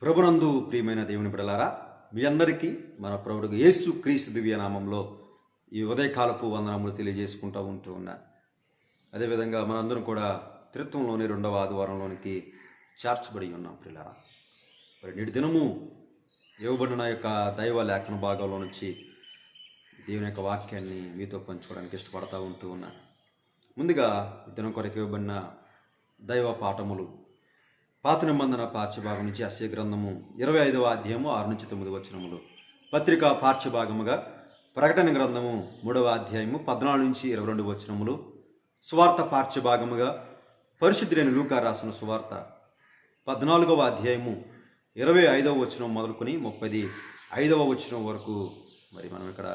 ప్రభునందు ప్రియమైన దేవుని బిడ్డలారా, మీ అందరికీ మన ప్రభుడు యేసు క్రీస్తు దివ్యనామంలో ఈ ఉదయకాలపు వందనములు తెలియజేసుకుంటూ ఉన్నాను. అదేవిధంగా మనందరం కూడా త్రిత్వంలోని 2వ ఆదివారంలోనికి చేర్చబడి ఉన్నాం. ప్రియులారా, మరి నేటి దినము ఇవ్వబడిన యొక్క దైవ లేఖన భాగంలో నుంచి దేవుని యొక్క వాక్యాన్ని మీతో పంచుకోవడానికి ఇష్టపడతా ఉన్నాను. ముందుగా ఈ దినం కొరకు ఇవ్వబడిన దైవ పాఠములు పాత నిబంధన పాఠ్యభాగం నుంచి యెషయా గ్రంథము 25వ అధ్యాయము 6 నుంచి 9 వచనములు, పత్రికా పాఠ్యభాగముగా ప్రకటన గ్రంథము 3వ అధ్యాయము 14 నుంచి 22 వచనములు, సువార్త పాఠ్యభాగముగా పరిశుద్ధులైన లూకా రాసిన సువార్త 14వ అధ్యాయము 25వ వచనం మొదలుకొని 35వ వచనం వరకు మరి మనం ఇక్కడ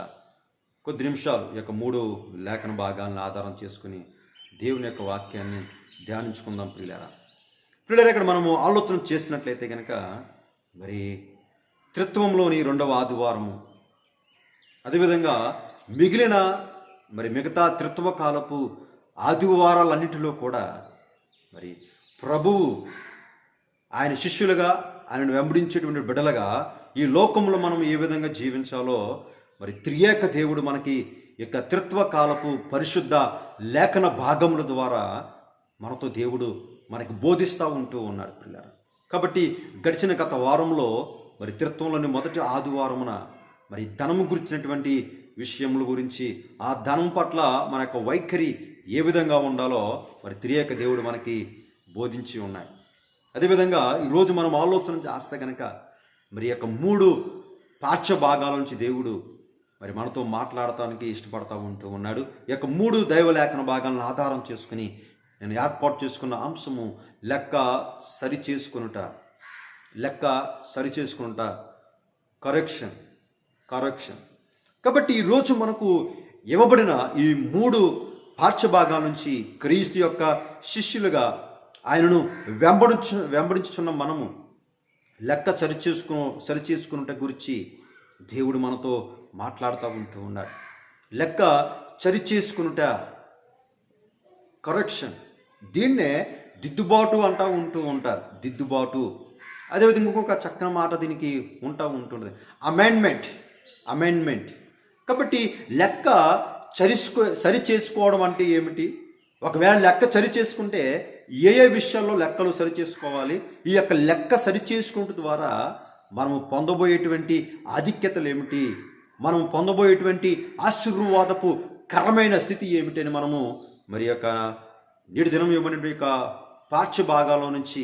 కొద్ది నిమిషాలు ఈ యొక్క 3 లేఖన భాగాలను ఆధారం చేసుకుని దేవుని యొక్క వాక్యాన్ని ధ్యానించుకుందాం. ప్రియులారా, ఇక్కడ మనము ఆలోచన చేసినట్లయితే కనుక మరి త్రిత్వంలోని 2వ ఆదివారము, అదేవిధంగా మిగిలిన మిగతా త్రిత్వ కాలపు ఆదివారాలన్నిటిలో కూడా మరి ప్రభువు ఆయన శిష్యులుగా ఆయనను వెంబడించేటువంటి బిడ్డలుగా ఈ లోకంలో మనం ఏ విధంగా జీవించాలో మరి త్రియేక దేవుడు మనకి యొక్క త్రిత్వ కాలపు పరిశుద్ధ లేఖన భాగముల ద్వారా మనతో దేవుడు మనకి బోధిస్తూ ఉన్నాడు పిల్లలు. కాబట్టి గడిచిన గత వారంలో మరి త్రిత్వంలోని మొదటి ఆదివారమున మరి ధనము గురించినటువంటి విషయముల గురించి, ఆ ధనం పట్ల మన యొక్క వైఖరి ఏ విధంగా ఉండాలో మరి త్రియేక దేవుడు మనకి బోధించి ఉన్నాయి. అదేవిధంగా ఈరోజు మనం ఆలోచన చేస్తే కనుక మరి యొక్క 3 పాఠ్య భాగాల నుంచి దేవుడు మరి మనతో మాట్లాడటానికి ఇష్టపడతా ఉన్నాడు. ఈ యొక్క 3 దైవ లేఖన భాగాలను ఆధారం చేసుకుని నేను ఏర్పాటు చేసుకున్న అంశము లెక్క సరిచేసుకునుట, కరెక్షన్. కాబట్టి ఈరోజు మనకు ఇవ్వబడిన ఈ 3 పాఠ్య భాగాల నుంచి క్రీస్తు యొక్క శిష్యులుగా ఆయనను వెంబడించుచున్న మనము లెక్క సరిచేసుకునుట గురించి దేవుడు మనతో మాట్లాడుతూ ఉన్నాడు. లెక్క సరిచేసుకునుట, కరెక్షన్, దీన్నే దిద్దుబాటు అంటూ ఉంటారు. దిద్దుబాటు, అదేవిధంగా ఇంకొక చక్కని మాట దీనికి ఉంటుంది, అమెండ్మెంట్. కాబట్టి లెక్క సరి చేసుకోవడం అంటే ఏమిటి? ఒకవేళ లెక్క సరి చేసుకుంటే ఏ విషయాల్లో లెక్కలు సరి చేసుకోవాలి? ఈ యొక్క లెక్క సరి చేసుకుంటు ద్వారా మనము పొందబోయేటువంటి ఆధిక్యతలు ఏమిటి, మనం పొందబోయేటువంటి ఆశీర్వాదపు కరమైన స్థితి ఏమిటి అని మనము మరి యొక్క నేటి దినం ఇవ్వబడిన యొక్క పాఠ్య భాగాల్లో నుంచి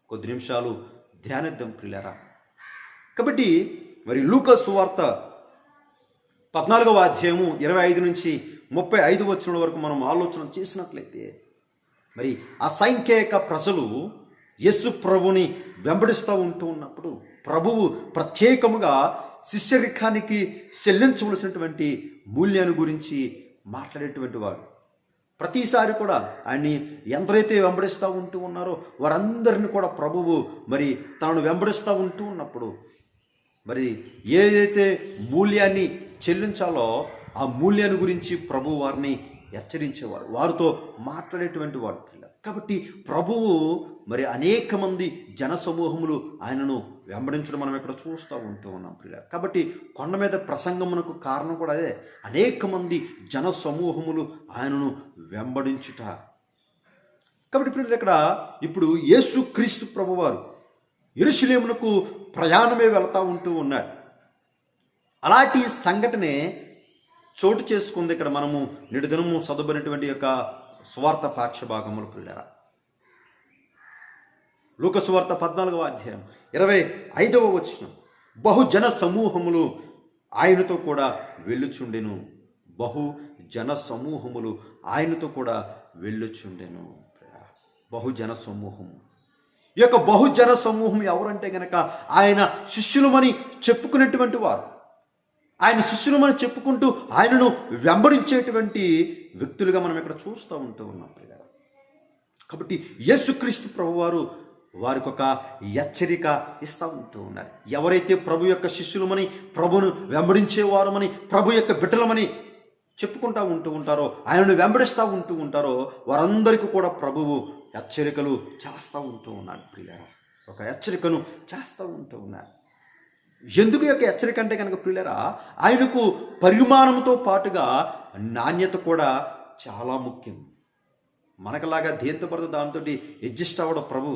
కొద్ది నిమిషాలు ధ్యానిద్దాం ప్రియులారా. కాబట్టి మరి లూకా సువార్త 14వ అధ్యాయము 25 నుంచి 35 వచనం వరకు మనం ఆలోచన చేసినట్లయితే మరి అసంఖ్యాక ప్రజలు యేసు ప్రభుని వెంబడిస్తూ ఉన్నప్పుడు ప్రభువు ప్రత్యేకముగా శిష్యరికానికి చెల్లించవలసినటువంటి మూల్యాన్ని గురించి మాట్లాడేటువంటి వాడు. ప్రతిసారి కూడా ఆయన్ని ఎంతైతే వెంబడిస్తూ ఉన్నారో వారందరిని కూడా ప్రభువు మరి తనను వెంబడిస్తూ ఉన్నప్పుడు మరి ఏదైతే మూల్యాన్ని చెల్లించాలో ఆ మూల్యాన్ని గురించి ప్రభు వారిని హెచ్చరించేవాడు, వారితో మాట్లాడేటువంటి వాడు. కాబట్టి ప్రభువు మరి అనేక మంది జన సమూహములు ఆయనను వెంబడించడం మనం ఇక్కడ చూస్తూ ఉన్నాం ప్రియులారా. కాబట్టి కొండ మీద ప్రసంగమునకు కారణం కూడా అదే, అనేక మంది జన సమూహములు ఆయనను వెంబడించుట. కాబట్టి ప్రియులారా, ఇక్కడ ఇప్పుడు యేసు క్రీస్తు ప్రభువారు యెరూషలేమునకు ప్రయాణమే వెళ్తూ ఉన్నాడు. అలాంటి సంఘటనే చోటు చేసుకుంది ఇక్కడ మనము నిడుదినము చదువుబడినటువంటి యొక్క సువార్త పాఠ్య భాగములు ప్రియులారా. లూకా సువార్త 14వ అధ్యాయం 25వ వచనం, బహుజన సమూహములు ఆయనతో కూడా వెళ్ళుచుండెను. బహుజన సమూహములు ఆయనతో కూడా వెళ్ళుచుండెను. బహుజన సమూహము, ఈ యొక్క బహుజన సమూహం ఎవరంటే గనక ఆయన శిష్యులమని చెప్పుకునేటువంటి వారు, ఆయన శిష్యులమని చెప్పుకుంటూ ఆయనను వెంబడించేటువంటి వ్యక్తులుగా మనం ఇక్కడ చూస్తూ ఉన్నాం. కాబట్టి యేసుక్రీస్తు ప్రభువారు వారికి ఒక హెచ్చరిక ఇస్తూ ఉన్నారు. ఎవరైతే ప్రభు యొక్క శిష్యులమని, ప్రభును వెంబడించేవారమని, ప్రభు యొక్క బిడ్డలమని చెప్పుకుంటూ ఉంటారో, ఆయనను వెంబడిస్తూ ఉంటారో వారందరికీ కూడా ప్రభువు హెచ్చరికలు చేస్తూ ఉన్నాడు ప్రియులారా. ఒక హెచ్చరికను చేస్తూ ఉంటూ ఉన్నారు. ఎందుకు యొక్క హెచ్చరిక అంటే కనుక ప్రియులారా, ఆయనకు పరిమాణంతో పాటుగా నాణ్యత కూడా చాలా ముఖ్యం. మనకలాగా దేంతో పడితే దాంతో అడ్జస్ట్ అవ్వడం ప్రభు.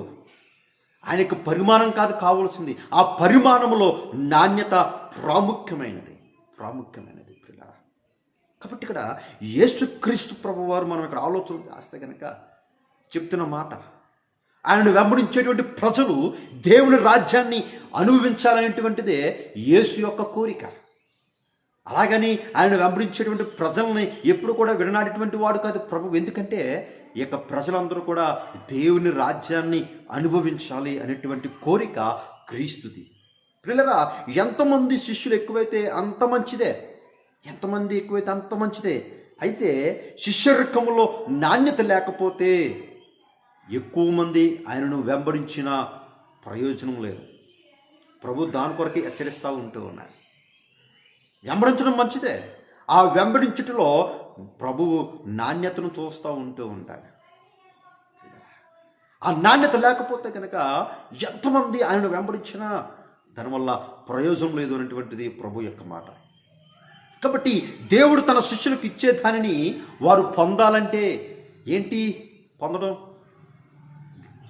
ఆయనకు పరిమాణం కాదు కావాల్సింది, ఆ పరిమాణంలో నాణ్యత ప్రాముఖ్యమైనది ప్రియులారా. కాబట్టి ఇక్కడ యేసుక్రీస్తు ప్రభు వారు మనం ఇక్కడ ఆలోచన చేస్తే కనుక చెప్తున్న మాట, ఆయనను వెంబడించేటువంటి ప్రజలు దేవుని రాజ్యాన్ని అనుభవించాలనేటువంటిదే యేసు యొక్క కోరిక. అలాగని ఆయన వెంబడించేటువంటి ప్రజల్ని ఎప్పుడు కూడా విడనాడేటువంటి వాడు కాదు ప్రభు. ఎందుకంటే ఈ యొక్క ప్రజలందరూ కూడా దేవుని రాజ్యాన్ని అనుభవించాలి అనేటువంటి కోరిక క్రీస్తుది. పిల్లరా, ఎంతమంది శిష్యులు ఎక్కువైతే అంత మంచిదే, ఎంతమంది ఎక్కువైతే అంత మంచిదే. అయితే శిష్యరికంలో నాణ్యత లేకపోతే ఎక్కువ మంది ఆయనను వెంబడించిన ప్రయోజనం లేదు. ప్రభు దాని కొరకే హెచ్చరిస్తూ ఉంటూ ఉన్నారు. వెంబడించడం మంచిదే, ఆ వెంబడించుటలో ప్రభువు నాణ్యతను చూస్తూ ఉంటూ ఉంటాడు. ఆ నాణ్యత లేకపోతే కనుక ఎంతమంది ఆయనను వెంబడించినా దానివల్ల ప్రయోజనం లేదు అనేటువంటిది ప్రభు యొక్క మాట. కాబట్టి దేవుడు తన శిష్యులకు ఇచ్చే దానిని వారు పొందాలంటే ఏంటి పొందడం?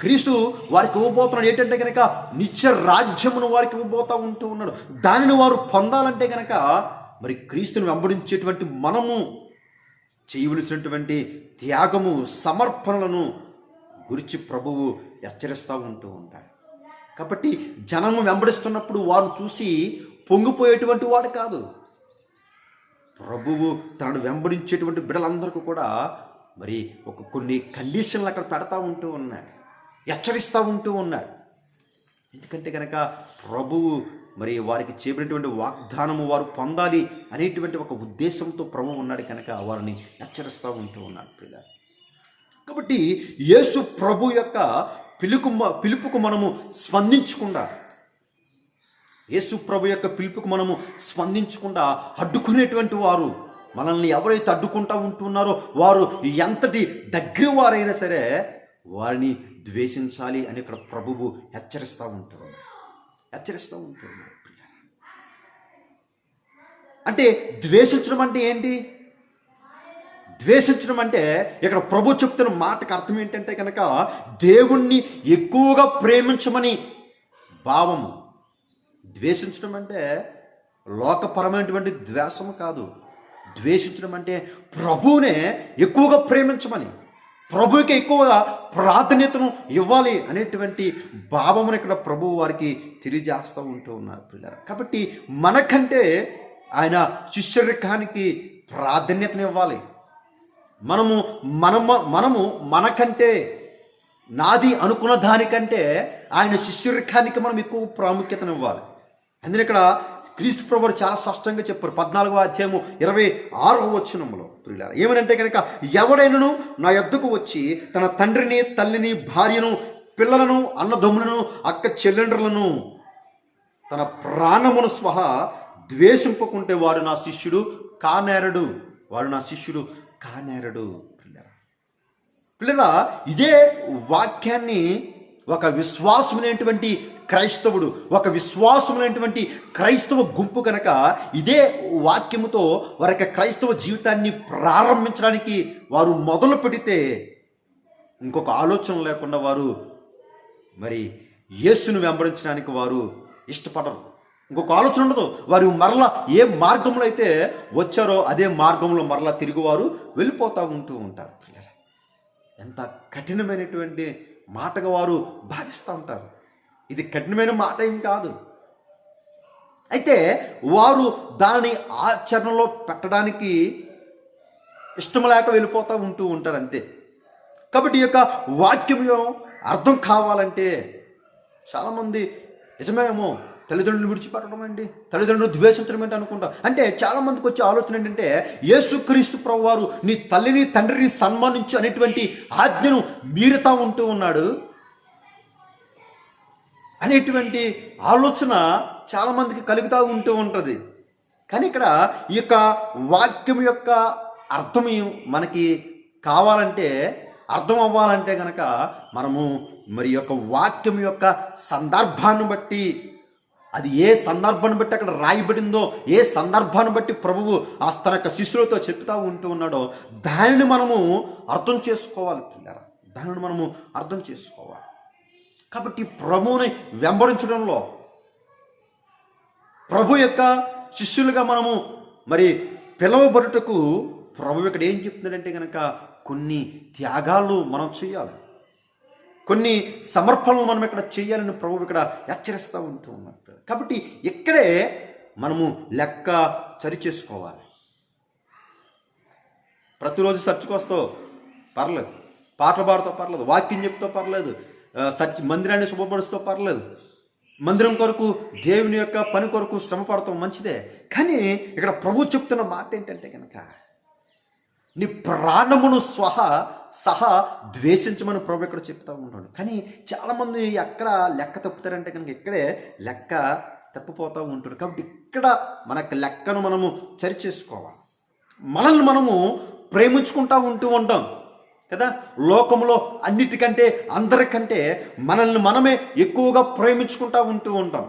క్రీస్తు వారికి ఇవ్వబోతున్నాడు. ఏంటంటే కనుక నిత్య రాజ్యమును వారికి ఇవ్వబోతూ ఉంటూ ఉన్నాడు. దానిని వారు పొందాలంటే కనుక మరి క్రీస్తుని వెంబడించేటువంటి మనము చేయవలసినటువంటి త్యాగము, సమర్పణలను గురించి ప్రభువు హెచ్చరిస్తూ ఉంటూ ఉంటాడు. కాబట్టి జనము వెంబడిస్తున్నప్పుడు వారు చూసి పొంగిపోయేటువంటి వాడు కాదు. ప్రభువు తనను వెంబడించేటువంటి బిడ్డలందరికీ కూడా మరి కొన్ని కండిషన్లు అక్కడ పెడతా ఉంటూ ఉన్నాడు, హెచ్చరిస్తూ ఉంటూ ఉన్నాడు. ఎందుకంటే కనుక ప్రభువు మరి వారికి చేయబడినటువంటి వాగ్దానము వారు పొందాలి అనేటువంటి ఒక ఉద్దేశంతో ప్రభువు ఉన్నాడు కనుక వారిని హెచ్చరిస్తూ ఉంటూ ఉన్నాడు పిల్లలు. కాబట్టి యేసు ప్రభు యొక్క పిలుపుకు మనము స్పందించకుండా, యేసు ప్రభు యొక్క పిలుపుకు మనము స్పందించకుండా అడ్డుకునేటువంటి వారు, మనల్ని ఎవరైతే అడ్డుకుంటూ ఉంటున్నారో వారు ఎంతటి దగ్గర వారైనా సరే వారిని ద్వేషించాలి అని ఇక్కడ ప్రభువు హెచ్చరిస్తూ ఉంటారు. అంటే ద్వేషించడం అంటే ఏంటి? ద్వేషించడం అంటే ఇక్కడ ప్రభు చెప్తున్న మాటకు అర్థం ఏంటంటే కనుక దేవుణ్ణి ఎక్కువగా ప్రేమించమని భావము. ద్వేషించడం అంటే లోకపరమైనటువంటి ద్వేషము కాదు. ద్వేషించడం అంటే ప్రభువునే ఎక్కువగా ప్రేమించమని, ప్రభువుకి ఎక్కువగా ప్రాధాన్యతను ఇవ్వాలి అనేటువంటి భావమును ఇక్కడ ప్రభువు వారికి తెలియజేస్తూ ఉంటూ ఉన్నారు పిల్లలు. కాబట్టి మనకంటే ఆయన శిష్యరికానికి ప్రాధాన్యతను ఇవ్వాలి. మనము మనకంటే, నాది అనుకున్న దానికంటే ఆయన శిష్యరికానికి మనం ఎక్కువ ప్రాముఖ్యతను ఇవ్వాలి. అందుకని ఇక్కడ క్రీస్తు ప్రభువు చాలా స్పష్టంగా చెప్పారు 14వ అధ్యాయము 26వ వచనములో ప్రియులారా, ఏమనంటే కనుక ఎవడైనను నా యొద్దకు వచ్చి తన తండ్రిని, తల్లిని, భార్యను, పిల్లలను, అన్నదమ్ములను, అక్క చెల్లెండ్రులను, తన ప్రాణమును స్వహా ద్వేషింపకుంటే వాడు నా శిష్యుడు కానేరడు. పిల్లరా, ఇదే వాక్యాన్ని ఒక విశ్వాసమైనటువంటి క్రైస్తవుడు, ఒక విశ్వాసమైనటువంటి క్రైస్తవ గుంపు కనుక ఇదే వాక్యముతో వారి యొక్క క్రైస్తవ జీవితాన్ని ప్రారంభించడానికి వారు మొదలు పెడితే ఇంకొక ఆలోచన లేకుండా వారు మరి యేసును వెంబడించడానికి వారు ఇష్టపడరు. ఇంకొక ఆలోచన ఉండదు. వారు మరలా ఏ మార్గంలో అయితే వచ్చారో అదే మార్గంలో మరలా తిరిగి వారు వెళ్ళిపోతూ ఉంటూ ఉంటారు. ఎంత కఠినమైనటువంటి మాటగా వారు భావిస్తూ ఉంటారు. ఇది కఠినమైన మాట ఏం కాదు. అయితే వారు దానిని ఆచరణలో పెట్టడానికి ఇష్టం లేక వెళ్ళిపోతూ ఉంటూ ఉంటారు అంతే. కాబట్టి ఈ యొక్క వాక్యం అర్థం కావాలంటే చాలామంది నిజమేమో తల్లిదండ్రులు విడిచిపెట్టడం అండి, తల్లిదండ్రులు ద్వేషించడం ఏంటి అనుకుంటా. అంటే చాలామందికి వచ్చే ఆలోచన ఏంటంటే యేసుక్రీస్తు ప్రభువారు నీ తల్లిని తండ్రిని సన్మానించు అనేటువంటి ఆజ్ఞను మీరుతా ఉంటూ ఉన్నాడు అనేటువంటి ఆలోచన చాలామందికి కలుగుతూ ఉంటూ ఉంటుంది. కానీ ఇక్కడ ఈ యొక్క వాక్యం యొక్క అర్థం మనకి కావాలంటే, అర్థం అవ్వాలంటే కనుక మనము మరి యొక్క వాక్యం యొక్క సందర్భాన్ని బట్టి, అది ఏ సందర్భాన్ని బట్టి అక్కడ రాయబడిందో, ఏ సందర్భాన్ని బట్టి ప్రభువు తన యొక్క శిష్యులతో చెప్తా ఉంటూ ఉన్నాడో దానిని మనము అర్థం చేసుకోవాలి పిల్లరా, దానిని మనము అర్థం చేసుకోవాలి. కాబట్టి ప్రభువుని వెంబడించడంలో, ప్రభు యొక్క శిష్యులుగా మనము మరి పిలవబడుటకు ప్రభు ఇక్కడ ఏం చెప్తున్నాడంటే కనుక కొన్ని త్యాగాలు మనం చేయాలి, కొన్ని సమర్పణలు మనం ఇక్కడ చేయాలని ప్రభు ఇక్కడ హెచ్చరిస్తూ ఉంటూ ఉన్నారు. కాబట్టి ఇక్కడే మనము లెక్క సరి చేసుకోవాలి. ప్రతిరోజు చర్చకు వస్తావు పర్లేదు, పాటలు పాడుతూ పర్లేదు, వాక్యం చెప్తూ పర్లేదు, మందిరాన్ని శుభపరుస్తూ పర్లేదు, మందిరం కొరకు దేవుని యొక్క పని కొరకు శ్రమ పడతాం మంచిదే. కానీ ఇక్కడ ప్రభు చెప్తున్న మాట ఏంటంటే కనుక నీ ప్రాణమును సహా ద్వేషించమని ప్రభు ఇక్కడ చెప్తా ఉంటాడు. కానీ చాలామంది ఎక్కడ లెక్క తప్పుతారంటే కనుక ఇక్కడే లెక్క తప్పిపోతూ ఉంటారు. కాబట్టి ఇక్కడ మనకు లెక్కను మనము సరి చేసుకోవాలి. మనల్ని మనము ప్రేమించుకుంటూ ఉంటూ ఉంటాం కదా. లోకంలో అన్నిటికంటే అందరికంటే మనల్ని మనమే ఎక్కువగా ప్రేమించుకుంటూ ఉంటూ ఉంటాం.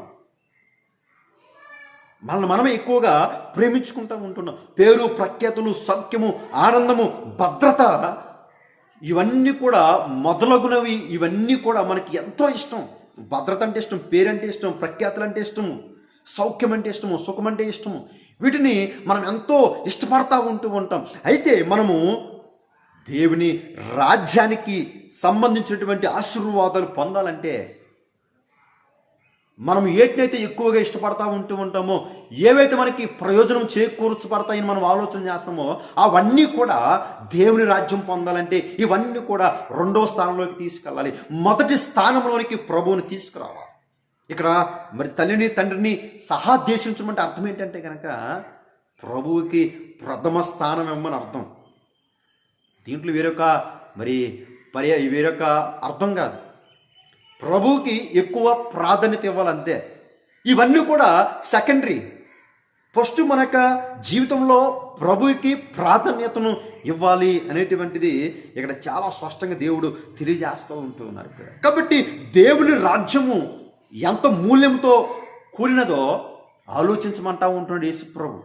మనల్ని మనమే ఎక్కువగా ప్రేమించుకుంటూ ఉంటున్నాం. పేరు, ప్రఖ్యాతులు, సౌఖ్యము, ఆనందము, భద్రత, ఇవన్నీ కూడా మొదలగునవి, ఇవన్నీ కూడా మనకి ఎంతో ఇష్టం. భద్రత అంటే ఇష్టం, పేరంటే ఇష్టం, ప్రఖ్యాతులు అంటే ఇష్టము, సౌఖ్యం అంటే ఇష్టము, సుఖం అంటే ఇష్టము. వీటిని మనం ఎంతో ఇష్టపడతా ఉంటూ ఉంటాం. అయితే మనము దేవుని రాజ్యానికి సంబంధించినటువంటి ఆశీర్వాదాలు పొందాలంటే మనం ఏటినైతే ఎక్కువగా ఇష్టపడతా ఉంటూ ఉంటామో, ఏవైతే మనకి ప్రయోజనం చేకూర్చబడతాయని మనం ఆలోచన చేస్తామో అవన్నీ కూడా దేవుని రాజ్యం పొందాలంటే ఇవన్నీ కూడా రెండవ స్థానంలోకి తీసుకెళ్ళాలి. మొదటి స్థానంలోనికి ప్రభువుని తీసుకురావాలి. ఇక్కడ మరి తల్లిని తండ్రిని సహా ద్వేషించమంటే అర్థం ఏంటంటే కనుక ప్రభువుకి ప్రథమ స్థానం ఇవ్వమని అర్థం. దీంట్లో వేరొక అర్థం కాదు. ప్రభువుకి ఎక్కువ ప్రాధాన్యత ఇవ్వాలంతే. ఇవన్నీ కూడా సెకండరీ. ఫస్ట్ మన యొక్క జీవితంలో ప్రభువుకి ప్రాధాన్యతను ఇవ్వాలి అనేటువంటిది ఇక్కడ చాలా స్పష్టంగా దేవుడు తెలియజేస్తూ ఉంటూ ఉన్నారు. కాబట్టి దేవుని రాజ్యము ఎంత మూల్యంతో కూడినదో ఆలోచించమంటా ఉంటున్నాడు యేసు ప్రభు.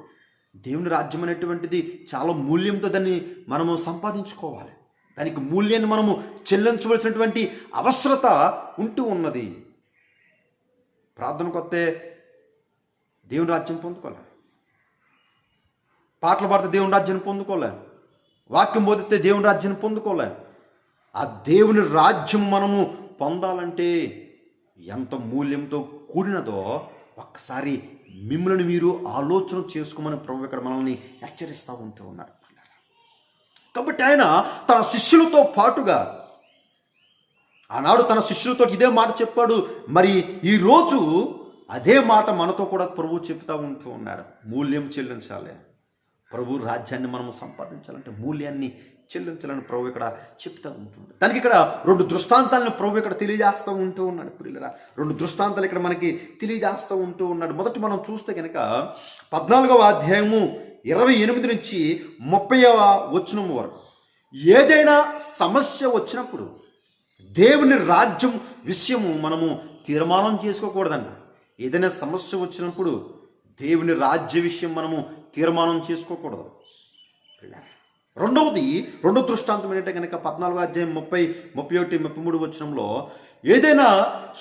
దేవుని రాజ్యం అనేటువంటిది చాలా మూల్యంతో దాన్ని మనము సంపాదించుకోవాలి. దానికి మూల్యాన్ని మనము చెల్లించవలసినటువంటి అవసరత ఉంటూ ఉన్నది. ప్రార్థనకు వస్తే దేవుని రాజ్యం పొందుకోలే, పాటలు పాడితే దేవుని రాజ్యాన్ని పొందుకోలే, వాక్యం బోధిస్తే దేవుని రాజ్యాన్ని పొందుకోలే. ఆ దేవుని రాజ్యం మనము పొందాలంటే ఎంత మూల్యంతో కూడినదో ఒక్కసారి మిమ్మల్ని మీరు ఆలోచన చేసుకోమని ప్రభు ఇక్కడ మనల్ని హెచ్చరిస్తూ ఉంటూ ఉన్నారు. కాబట్టి ఆయన తన శిష్యులతో పాటుగా ఆనాడు తన శిష్యులతో ఇదే మాట చెప్పాడు. మరి ఈరోజు అదే మాట మనతో కూడా ప్రభు చెప్తా ఉంటూ ఉన్నాడు. మూల్యం చెల్లించాలి. ప్రభు రాజ్యాన్ని మనము సంపాదించాలంటే మూల్యాన్ని చెల్లించాలని ప్రభు ఇక్కడ చెప్తూ ఉంటున్నాడు. దానికి ఇక్కడ రెండు దృష్టాంతాలను ప్రభు ఇక్కడ తెలియజేస్తూ ఉంటూ ఉన్నాడు. పిల్లరా, రెండు దృష్టాంతాలు ఇక్కడ మనకి తెలియజేస్తూ ఉంటూ ఉన్నాడు. మొదటి మనం చూస్తే కనుక 14వ అధ్యాయము 28 నుంచి 30వ వచనం వరకు, ఏదైనా సమస్య వచ్చినప్పుడు దేవుని రాజ్యం విషయము మనము తీర్మానం చేసుకోకూడదండి. ఏదైనా సమస్య వచ్చినప్పుడు దేవుని రాజ్య విషయం మనము తీర్మానం చేసుకోకూడదు. రెండో దృష్టాంతం ఏంటంటే కనుక 14వ అధ్యాయం 30, 31, 33 వచనంలో ఏదైనా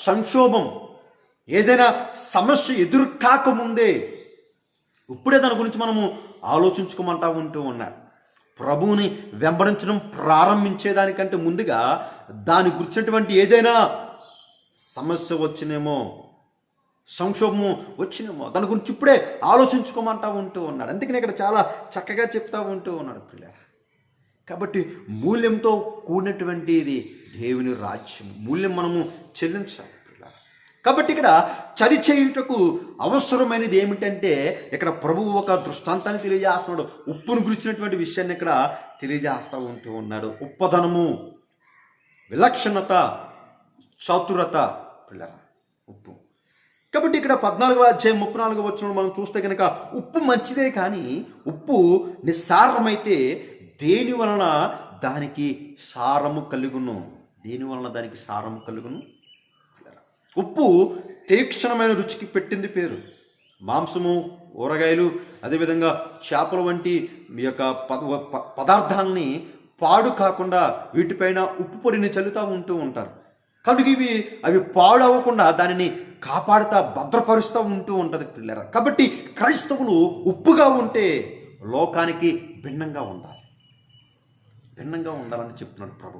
సంక్షోభం, ఏదైనా సమస్య ఎదురు కాకముందే ఇప్పుడే దాని గురించి మనము ఆలోచించుకోమంటా ఉంటూ ఉన్నారు. ప్రభువుని వెంబడించడం ప్రారంభించేదానికంటే ముందుగా దాని గురించినటువంటి ఏదైనా సమస్య వచ్చినేమో, సంక్షోభము వచ్చినేమో దాని గురించి ఇప్పుడే ఆలోచించుకోమంటా ఉంటూ ఉన్నాడు. అందుకని ఇక్కడ చాలా చక్కగా చెప్తా ఉంటూ ఉన్నాడు పిల్లలు. కాబట్టి మూల్యంతో కూడినటువంటిది దేవుని రాజ్యం. మూల్యం మనము చెల్లించాలి. కాబట్టి ఇక్కడ చరిచేయుటకు అవసరమైనది ఏమిటంటే ఇక్కడ ప్రభువు ఒక దృష్టాంతాన్ని తెలియజేస్తున్నాడు. ఉప్పును గురించినటువంటి విషయాన్ని ఇక్కడ తెలియజేస్తూ ఉంటూ ఉన్నాడు. ఉప్పదనము, విలక్షణత, చాతురత పిల్లల ఉప్పు. కాబట్టి ఇక్కడ 14వ అధ్యాయం 34వ వచనం మనం చూస్తే కనుక ఉప్పు మంచిదే, కానీ ఉప్పు నిస్సారమైతే దేని వలన దానికి సారము కలుగును. దేని వలన దానికి సారం కలుగును? ఉప్పు తీక్షణమైన రుచికి పెట్టింది పేరు. మాంసము, ఊరగాయలు, అదేవిధంగా చేపల వంటి మీ యొక్క పదార్థాలని పాడు కాకుండా వీటిపైన ఉప్పు పొడిని చల్లుతూ ఉంటూ ఉంటారు. కాబట్టి అవి పాడు అవ్వకుండా దానిని కాపాడుతా భద్రపరుస్తూ ఉంటూ ఉంటుంది పిల్లరా. కాబట్టి క్రైస్తవులు ఉప్పుగా ఉంటే లోకానికి భిన్నంగా ఉండాలని చెప్తున్నాడు ప్రభు.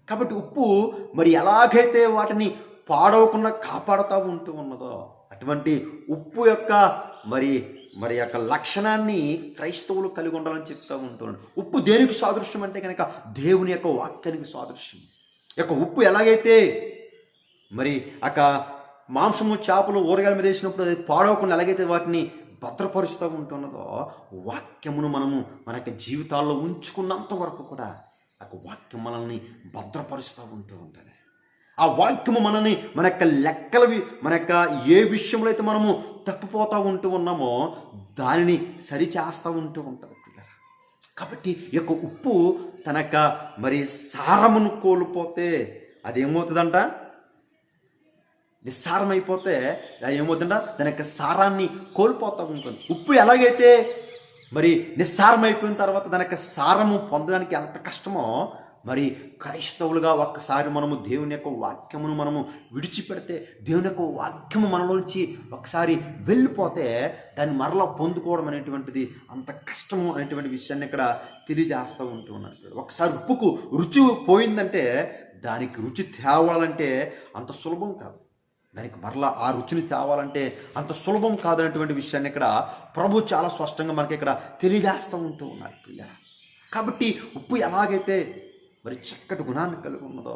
కాబట్టి ఉప్పు మరి ఎలాగైతే వాటిని పాడవకుండా కాపాడుతూ ఉంటూ ఉన్నదో అటువంటి ఉప్పు యొక్క మరి యొక్క లక్షణాన్ని క్రైస్తవులు కలిగి ఉండాలని చెప్తూ ఉంటున్నాడు. ఉప్పు దేనికి సాదృశ్యం అంటే కనుక దేవుని యొక్క వాక్యానికి సాదృశ్యం. యొక్క ఉప్పు ఎలాగైతే మరి మాంసము, చేపలు, ఊరగాయల మీద వేసినప్పుడు అది పాడవకుండా ఎలాగైతే వాటిని భద్రపరుస్తూ ఉంటున్నదో వాక్యమును మనము మన యొక్క జీవితాల్లో ఉంచుకున్నంత వరకు కూడా వాక్యం మనల్ని భద్రపరుస్తూ ఉంటూ ఉంటుంది. ఆ వాక్యము మనల్ని మన యొక్క లెక్కలవి మన యొక్క ఏ విషయంలో అయితే మనము తప్పిపోతూ ఉంటూ ఉన్నామో దానిని సరిచేస్తూ ఉంటూ ఉంటుంది పిల్లలు. కాబట్టి ఈ యొక్క ఉప్పు తన యొక్క మరి సారమును కోల్పోతే అది ఏమవుతుందంట? నిస్సారమైపోతే అది ఏమవుతుందంట? దాని యొక్క సారాన్ని కోల్పోతూ ఉంటుంది. ఉప్పు ఎలాగైతే మరి నిస్సారమైపోయిన తర్వాత దాని యొక్క సారము పొందడానికి ఎంత కష్టమో మరి క్రైస్తవులుగా ఒక్కసారి మనము దేవుని యొక్క వాక్యమును మనము విడిచిపెడితే, దేవుని యొక్క వాక్యము మనలోంచి ఒకసారి వెళ్ళిపోతే దాన్ని మరలా పొందుకోవడం అనేటువంటిది అంత కష్టము అనేటువంటి విషయాన్ని ఇక్కడ తెలియజేస్తూ ఉంటూ ఉన్నారు. ఒకసారి ఉప్పుకు రుచి పోయిందంటే దానికి రుచి తేవాలంటే అంత సులభం కాదు. దానికి మరలా ఆ రుచిని తేవాలంటే అంత సులభం కాదనేటువంటి విషయాన్ని ఇక్కడ ప్రభు చాలా స్పష్టంగా మనకి ఇక్కడ తెలియజేస్తూ ఉంటూ ఉన్నారు పిల్లలు. కాబట్టి ఉప్పు ఎలాగైతే మరి చక్కటి గుణాన్ని కలిగి ఉన్నదో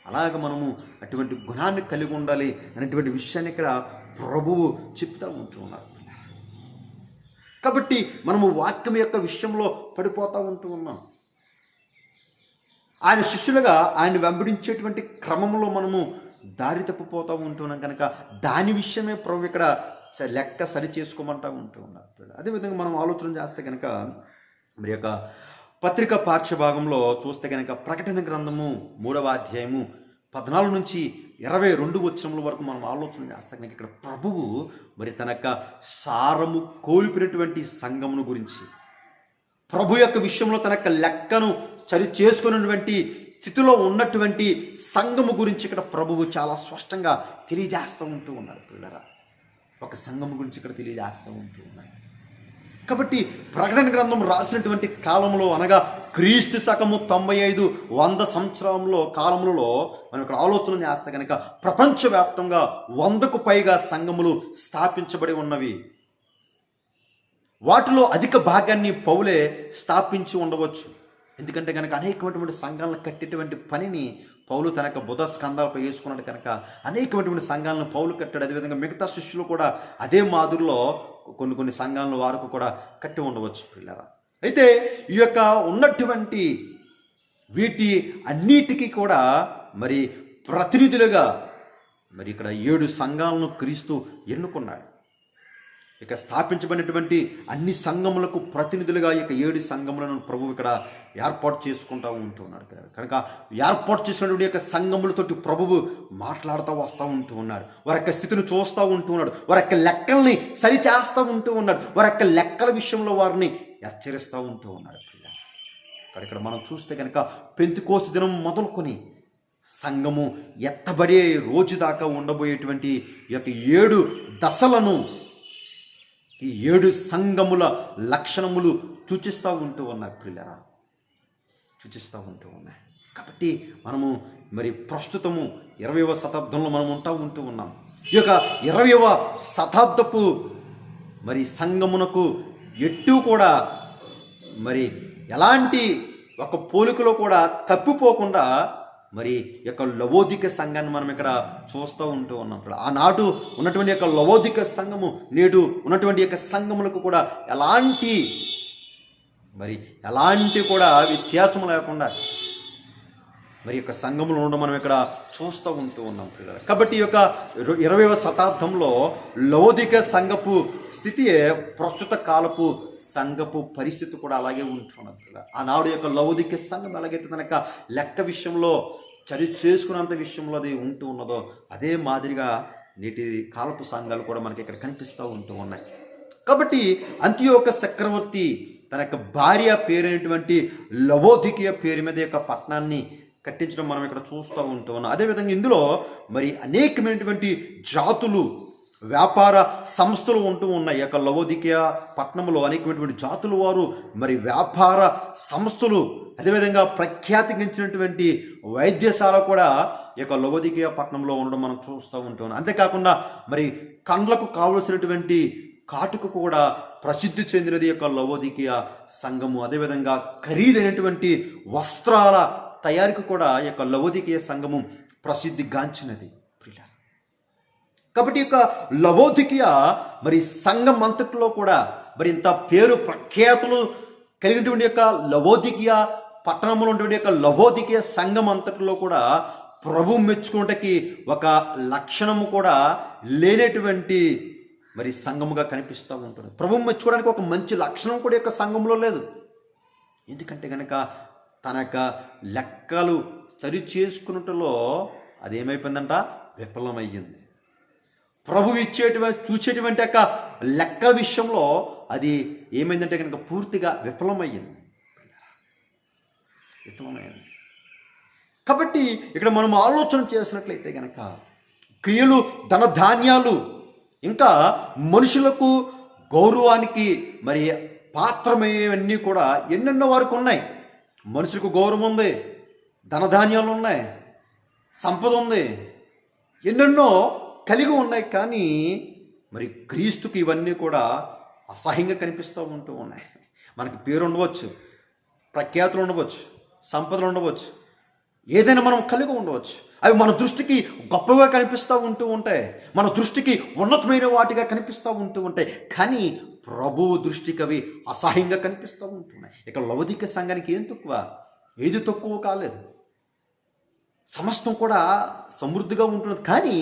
అలాగ మనము అటువంటి గుణాన్ని కలిగి ఉండాలి అనేటువంటి విషయాన్ని ఇక్కడ ప్రభువు చెప్తూ ఉంటూ ఉన్నారు. కాబట్టి మనము వాక్యం యొక్క విషయంలో పడిపోతూ ఉంటూ ఉన్నాం. ఆయన శిష్యులుగా ఆయన వెంబడించేటువంటి క్రమంలో మనము దారి తప్పిపోతూ ఉంటున్నాం కనుక దాని విషయమే ప్రభు ఇక్కడ లెక్క సరి చేసుకోమంటూ ఉంటూ ఉన్నారు. అదేవిధంగా మనం ఆలోచన చేస్తే కనుక మరి యొక్క పత్రిక పాఠ్యభాగంలో చూస్తే కనుక ప్రకటన గ్రంథము 3వ అధ్యాయము 14 నుంచి 22 వచనముల వరకు మనం ఆలోచన చేస్తే కనుక ఇక్కడ ప్రభువు మరి తన యొక్క సారము కోల్పోయినటువంటి సంఘమును గురించి, ప్రభు యొక్క విషయంలో తన యొక్క లెక్కను సరి చేసుకున్నటువంటి స్థితిలో ఉన్నటువంటి సంఘము గురించి ఇక్కడ ప్రభువు చాలా స్పష్టంగా తెలియజేస్తూ ఉంటూ ఉన్నారు పిల్లరా. ఒక సంఘము గురించి ఇక్కడ తెలియజేస్తూ ఉంటూ ఉన్నారు. కాబట్టి ప్రకటన గ్రంథం రాసినటువంటి కాలంలో అనగా క్రీస్తు శకము 95-100 సంవత్సరంలో కాలంలో మనం ఇక్కడ ఆలోచన చేస్తే కనుక ప్రపంచవ్యాప్తంగా 100కు పైగా సంఘములు స్థాపించబడి ఉన్నవి. వాటిలో అధిక భాగాన్ని పౌలే స్థాపించి ఉండవచ్చు. ఎందుకంటే కనుక అనేకమైనటువంటి సంఘాలను కట్టేటువంటి పనిని పౌలు తన యొక్క బుధ స్కంధాలపై వేసుకున్నాడు కనుక అనేకమైనటువంటి సంఘాలను పౌలు కట్టాడు. అదేవిధంగా మిగతా శిష్యులు కూడా అదే మాదిరిలో కొన్ని సంఘాలను వారికి కూడా కట్టి ఉండవచ్చు పిల్లరా. అయితే ఈ యొక్క ఉన్నటువంటి వీటి అన్నిటికీ కూడా మరి ప్రతినిధులుగా మరి ఇక్కడ 7 సంఘాలను క్రీస్తు ఎన్నుకున్నాడు. ఇక స్థాపించబడినటువంటి అన్ని సంఘములకు ప్రతినిధులుగా ఈ యొక్క 7 సంఘములను ప్రభువు ఇక్కడ ఏర్పాటు చేసుకుంటూ ఉంటున్నాడు కనుక ఏర్పాటు చేసినటువంటి యొక్క సంఘములతోటి ప్రభువు మాట్లాడుతూ వస్తూ ఉంటూ ఉన్నాడు. వారి యొక్క స్థితిని చూస్తూ ఉంటూ ఉన్నాడు. వారి యొక్క లెక్కల్ని సరిచేస్తూ ఉంటూ ఉన్నాడు. వారి యొక్క లెక్కల విషయంలో వారిని హెచ్చరిస్తూ ఉంటూ ఉన్నాడు. ఇక్కడ మనం చూస్తే కనుక పెంతెకోస్తు దినం మొదలుకొని సంఘము ఎత్తబడే రోజు దాకా ఉండబోయేటువంటి ఈ యొక్క 7 దశలను ఈ 7 సంఘముల లక్షణములు సూచిస్తూ ఉంటూ ఉన్నాయి పిల్లరా, సూచిస్తూ ఉంటూ ఉన్నాయి. కాబట్టి మనము మరి ప్రస్తుతము 20వ శతాబ్దంలో మనం ఉంటూ ఉన్నాం. ఈ యొక్క 20వ శతాబ్దపు మరి సంఘమునకు ఎటు కూడా మరి ఎలాంటి ఒక పోలికలో కూడా తప్పిపోకుండా మరి యొక్క లవోదిక సంఘాన్ని మనం ఇక్కడ చూస్తూ ఉంటూ ఉన్నాం. ఆనాడు ఉన్నటువంటి యొక్క లవోదిక సంఘము నేడు ఉన్నటువంటి యొక్క సంఘములకు కూడా ఎలాంటి కూడా వ్యత్యాసం లేకుండా మరి యొక్క సంఘములు ఉండడం మనం ఇక్కడ చూస్తూ ఉంటూ ఉన్నాం పిల్లలు. కాబట్టి ఈ యొక్క 20వ శతాబ్దంలో లవోదిక సంఘపు స్థితి ప్రస్తుత కాలపు సంఘపు పరిస్థితి కూడా అలాగే ఉంటున్నది పిల్లలు. ఆనాడు యొక్క లవోదిక సంఘం ఎలాగైతే తన లెక్క విషయంలో చరి చేసుకున్నంత విషయంలో అది ఉంటూ ఉన్నదో అదే మాదిరిగా నేటి కాలపు సంఘాలు కూడా మనకి ఇక్కడ కనిపిస్తూ ఉంటూ ఉన్నాయి. కాబట్టి అంతియోక చక్రవర్తి తన యొక్క భార్య పేరైనటువంటి లవోదికీయ పేరు మీద యొక్క పట్టణాన్ని కట్టించడం మనం ఇక్కడ చూస్తూ ఉంటూ ఉన్నాం. అదేవిధంగా ఇందులో మరి అనేకమైనటువంటి జాతులు, వ్యాపార సంస్థలు ఉంటూ ఉన్నాయి. ఈ యొక్క లవోదికీయ పట్టణంలో అనేకమైనటువంటి జాతుల వారు, మరి వ్యాపార సంస్థలు, అదేవిధంగా ప్రఖ్యాతించినటువంటి వైద్యశాల కూడా ఈ యొక్క లవోదికీయ పట్టణంలో ఉండడం మనం చూస్తూ ఉంటున్నాం. అంతేకాకుండా మరి కండ్లకు కావలసినటువంటి కాటుకు కూడా ప్రసిద్ధి చెందినది యొక్క లవోదికీయ సంఘము. అదేవిధంగా ఖరీదైనటువంటి వస్త్రాల తయారీకి కూడా ఈ యొక్క లవోదికీయ సంఘము ప్రసిద్ధిగాంచినది. కాబట్టి యొక్క లవోదికీయ మరి సంఘం అంతట్లో కూడా మరి ఇంత పేరు ప్రఖ్యాతులు కలిగినటువంటి యొక్క లవోదికీయ పట్టణంలో ఉన్నటువంటి యొక్క లవోదికీయ సంఘం అంతట్లో కూడా ప్రభు మెచ్చుకోవటానికి ఒక లక్షణము కూడా లేనటువంటి మరి సంఘముగా కనిపిస్తూ ఉంటుంది. ప్రభు మెచ్చుకోవడానికి ఒక మంచి లక్షణం కూడా యొక్క సంఘంలో లేదు. ఎందుకంటే కనుక తన యొక్క లెక్కలు సరి చేసుకున్నట్లో అదేమైపోయిందంట, విఫలమయ్యింది. ప్రభు చూసేటువంటి యొక్క లెక్క విషయంలో అది ఏమైందంటే కనుక పూర్తిగా విఫలమయ్యింది. కాబట్టి ఇక్కడ మనం ఆలోచన చేసినట్లయితే కనుక క్రియలు, ధన ధాన్యాలు, ఇంకా మనుషులకు గౌరవానికి మరి పాత్రమయ్యేవన్నీ కూడా ఎన్నెన్నో వారికి ఉన్నాయి. మనుషులకు గౌరవం ఉంది, ధనధాన్యాలు ఉన్నాయి, సంపద ఉంది, ఎన్నెన్నో కలిగి ఉన్నాయి. కానీ మరి క్రీస్తుకి ఇవన్నీ కూడా అసహ్యంగా కనిపిస్తూ ఉంటూ ఉన్నాయి. మనకి పేరు ఉండవచ్చు, ప్రఖ్యాతులు ఉండవచ్చు, సంపదలు ఉండవచ్చు, ఏదైనా మనం కలిగి ఉండవచ్చు. అవి మన దృష్టికి గొప్పగా కనిపిస్తూ ఉంటూ ఉంటాయి, మన దృష్టికి ఉన్నతమైన వాటిగా కనిపిస్తూ ఉంటూ ఉంటాయి. కానీ ప్రభువు దృష్టికి అవి అసహ్యంగా కనిపిస్తూ ఉంటున్నాయి. ఇక లవోదికీయ సంఘానికి ఏం తక్కువ, ఏది తక్కువ కాలేదు, సమస్తం కూడా సమృద్ధిగా ఉంటున్నది. కానీ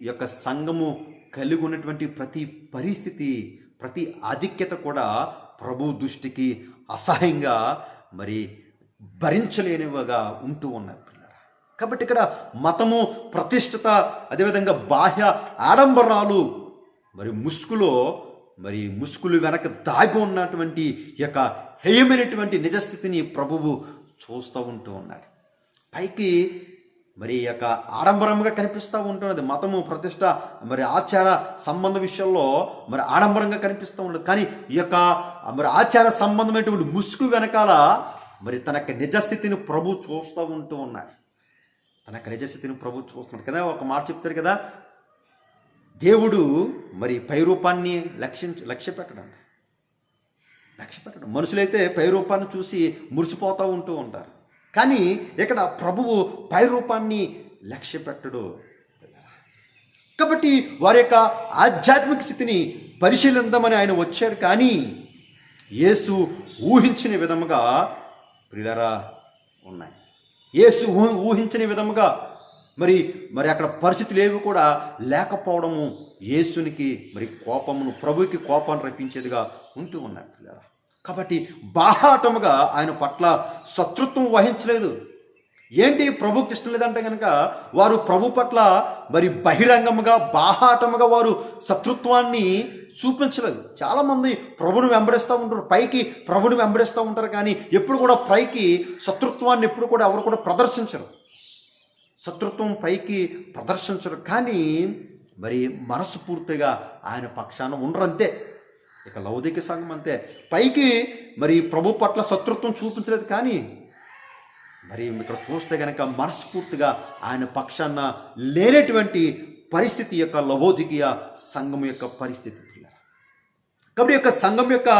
ఈ యొక్క సంఘము కలిగి ఉన్నటువంటి ప్రతి పరిస్థితి, ప్రతి ఆధిక్యత కూడా ప్రభు దృష్టికి అసహ్యంగా మరి భరించలేనివిగా ఉంటూ ఉన్నాయి. కాబట్టి ఇక్కడ మతము, ప్రతిష్టత, అదేవిధంగా బాహ్య ఆడంబరాలు, మరి ముసుగులు వెనక దాగి ఉన్నటువంటి యొక్క హేయమైనటువంటి నిజస్థితిని ప్రభువు చూస్తూ ఉంటూ ఉన్నాడు. పైకి మరి యొక్క ఆడంబరంగా కనిపిస్తూ ఉంటున్నది మతము, ప్రతిష్ట, మరి ఆచార సంబంధ విషయంలో మరి ఆడంబరంగా కనిపిస్తూ ఉండదు. కానీ ఈ యొక్క మరి ఆచార సంబంధమైనటువంటి ముసుగు వెనకాల మరి తన యొక్క నిజస్థితిని ప్రభు చూస్తూ ఉంటూ ఉన్నాడు. తన యొక్క నిజస్థితిని ప్రభు చూస్తున్నాడు కదా. ఒక మాట చెప్తారు కదా, దేవుడు మరి పై రూపాన్ని లక్ష్య పెట్టడం. మనుషులైతే పై రూపాన్ని చూసి మురిసిపోతూ ఉంటూ ఉంటారు. కానీ ఇక్కడ ప్రభువు పై రూపాన్ని లక్ష్య పెట్టడు. కాబట్టి వారి యొక్క ఆధ్యాత్మిక స్థితిని పరిశీలిద్దామని ఆయన వచ్చాడు. కానీ యేసు ఊహించిన విధముగా ప్రియులారా ఉన్నాయి. యేసు ఊహించని విధముగా మరి అక్కడ పరిస్థితులు ఏవి కూడా లేకపోవడము యేసునికి మరి కోపమును, ప్రభుకి కోపాన్ని రప్పించేదిగా ఉంటూ ఉన్నాయి పిల్లరా. కాబట్టి బాహాటముగా ఆయన పట్ల శత్రుత్వం వహించలేదు. ఏంటి ప్రభుకి ఇష్టం లేదంటే కనుక వారు ప్రభు పట్ల మరి బహిరంగముగా బాహాటముగా వారు శత్రుత్వాన్ని చూపించలేదు. చాలామంది ప్రభుని వెంబడిస్తూ ఉంటారు, పైకి ప్రభుని వెంబడిస్తూ ఉంటారు. కానీ ఎప్పుడు కూడా పైకి శత్రుత్వాన్ని ఎప్పుడు కూడా ఎవరు కూడా ప్రదర్శించరు, శత్రుత్వం పైకి ప్రదర్శించరు. కానీ మరి మనసు పూర్తిగా ఆయన పక్షాన ఉండరంతే. ఇక లవోదికీయ సంఘం అంతే, పైకి మరి ప్రభు పట్ల శత్రుత్వం చూపించలేదు. కానీ మరి ఇక్కడ చూస్తే కనుక మనస్ఫూర్తిగా ఆయన పక్షాన లేనటువంటి పరిస్థితి యొక్క లవోదికీయ సంఘం యొక్క పరిస్థితి. కాబట్టి యొక్క సంఘం యొక్క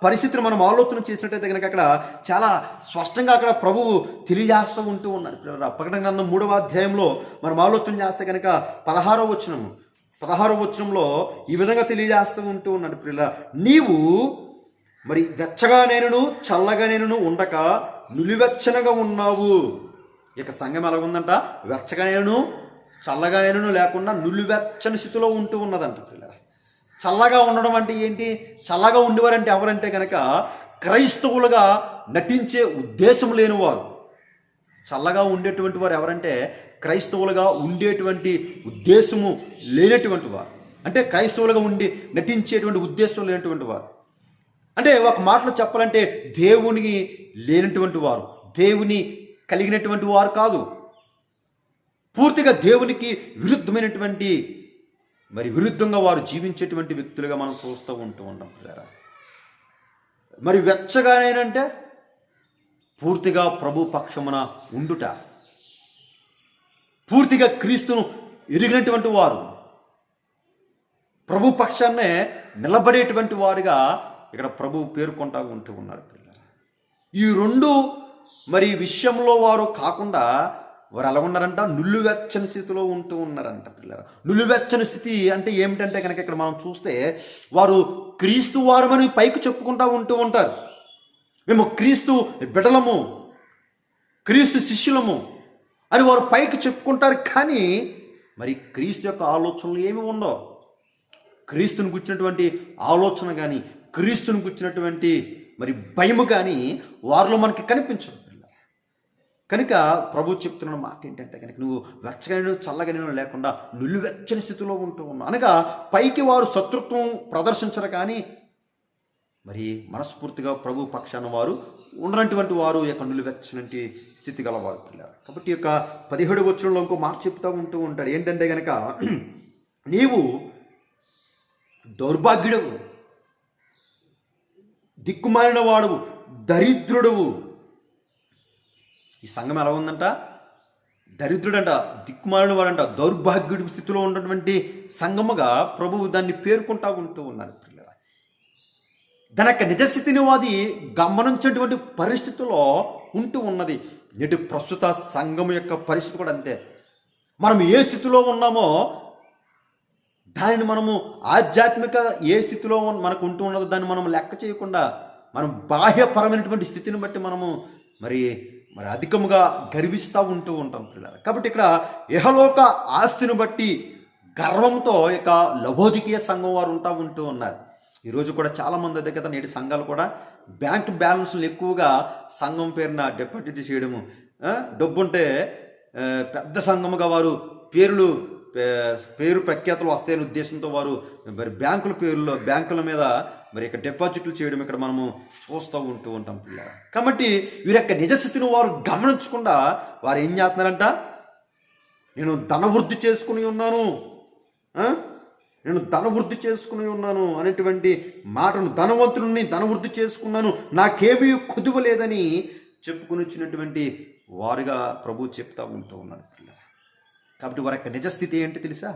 పరిస్థితిని మనం ఆలోచన చేసినట్టయితే కనుక అక్కడ చాలా స్పష్టంగా అక్కడ ప్రభువు తెలియజేస్తూ ఉంటూ ఉన్నాడు. ప్రకటన గ్రంథం 3వ అధ్యాయంలో మనం ఆలోచన చేస్తే కనుక 16వ వచనంలో ఈ విధంగా తెలియజేస్తూ ఉంటూ ఉన్నాడు. ప్రియుల, నీవు మరి వెచ్చగానేను చల్లగానేను ఉండక నులివెచ్చనగా ఉన్నావు. ఇక సంఘం ఎలా ఉందంట, వెచ్చగానేను చల్లగానేను లేకుండా నులివెచ్చని స్థితిలో ఉంటూ ఉన్నదంట. పిల్లల, చల్లగా ఉండడం అంటే ఏంటి? చల్లగా ఉండేవారంటే ఎవరంటే కనుక క్రైస్తవులుగా నటించే ఉద్దేశం లేనివారు. చల్లగా ఉండేటువంటి వారు ఎవరంటే క్రైస్తవులుగా ఉండేటువంటి ఉద్దేశము లేనటువంటి వారు, అంటే క్రైస్తవులుగా ఉండి నటించేటువంటి ఉద్దేశం లేనటువంటి వారు, అంటే ఒక మాటలో చెప్పాలంటే దేవునికి లేనటువంటి వారు, దేవుని కలిగినటువంటి వారు కాదు, పూర్తిగా దేవునికి విరుద్ధమైనటువంటి విరుద్ధంగా వారు జీవించేటువంటి వ్యక్తులుగా మనం చూస్తూ ఉంటాం పిల్లరా. మరి వెచ్చగానేనంటే పూర్తిగా ప్రభు పక్షమున ఉండుట, పూర్తిగా క్రీస్తును ఎరిగినటువంటి వారు, ప్రభు పక్షాన్నే నిలబడేటువంటి వారుగా ఇక్కడ ప్రభు పేర్కొంటూ ఉన్నారు పిల్లరా. ఈ రెండు విషయంలో వారు కాకుండా వారు ఎలా ఉన్నారంట, నులివెచ్చని స్థితిలో ఉన్నారంట పిల్లరా. నులివెచ్చని స్థితి అంటే ఏమిటంటే కనుక ఇక్కడ మనం చూస్తే వారు క్రీస్తు వారమని పైకి చెప్పుకుంటూ ఉంటారు. మేము క్రీస్తు బిడ్డలము, క్రీస్తు శిష్యులము అని వారు పైకి చెప్పుకుంటారు. కానీ క్రీస్తు యొక్క ఆలోచనలు ఏమి ఉండవు. క్రీస్తుని గుర్చినటువంటి ఆలోచన కానీ, క్రీస్తుని గుర్చినటువంటి భయము కానీ వారిలో మనకి కనిపించదు. కనుక ప్రభు చెప్తున్న మాట ఏంటంటే కనుక నువ్వు వెచ్చగానే చల్లగానే లేకుండా నులివెచ్చని స్థితిలో ఉన్నావు అనగా పైకి వారు శత్రుత్వం ప్రదర్శించరు, కానీ మనస్ఫూర్తిగా ప్రభు పక్షాన వారు ఉన్నటువంటి వారు యొక్క నులివెచ్చని స్థితి గలవారు పిల్లలు. కాబట్టి యొక్క 17వ వచనంలో ఇంకో మాట చెప్తూ ఉంటాడు. ఏంటంటే కనుక నీవు దౌర్భాగ్యుడవు, దిక్కుమాలిన వాడువు, దరిద్రుడవు. ఈ సంఘం ఎలా ఉందంట, దరిద్రుడంట, దిక్కుమాలిన వాడంట, దౌర్భాగ్యుడి స్థితిలో ఉన్నటువంటి సంఘముగా ప్రభువు దాన్ని పేర్కొంటూ ఉన్నాడు పిల్లల. దాని యొక్క నిజస్థితిని అది గమనించేటువంటి పరిస్థితుల్లో ఉన్నది. నేటి ప్రస్తుత సంఘం యొక్క పరిస్థితి కూడా అంతే. మనం ఏ స్థితిలో ఉన్నామో దానిని మనము ఆధ్యాత్మిక ఏ స్థితిలో మనకు ఉన్నదో దాన్ని మనం లెక్క చేయకుండా మనం బాహ్యపరమైనటువంటి స్థితిని బట్టి మనము అధికముగా గర్విస్తూ ఉంటాం పిల్లలు. కాబట్టి ఇక్కడ ఇహలోక ఆస్తిని బట్టి గర్వంతో ఇక లవోదికీయ సంఘం వారు ఉంటూ ఉన్నారు. ఈరోజు కూడా చాలామంది దగ్గర నేటి సంఘాలు కూడా బ్యాంక్ బ్యాలెన్స్లు ఎక్కువగా సంఘం పేరున డిపాజిట్ చేయడము, డబ్బుంటే పెద్ద సంఘముగా వారు పేరు ప్రఖ్యాతులు వస్తాయనే ఉద్దేశంతో వారు బ్యాంకుల మీద ఇక డిపాజిట్లు చేయడం ఇక్కడ మనము చూస్తూ ఉంటాం పిల్లలు. కాబట్టి వీరి యొక్క నిజస్థితిని వారు గమనించకుండా వారు ఏం చేస్తున్నారంట, నేను ధనవృద్ధి చేసుకుని ఉన్నాను, నేను ధనవృద్ధి చేసుకుని ఉన్నాను అనేటువంటి మాటను, ధనవృద్ధి చేసుకున్నాను, నాకేమీ కుదువ లేదని చెప్పుకుని వచ్చినటువంటి వారుగా ప్రభు చెప్తూ ఉన్నాడు పిల్లలు. కాబట్టి వారి యొక్క నిజస్థితి ఏంటి తెలుసా,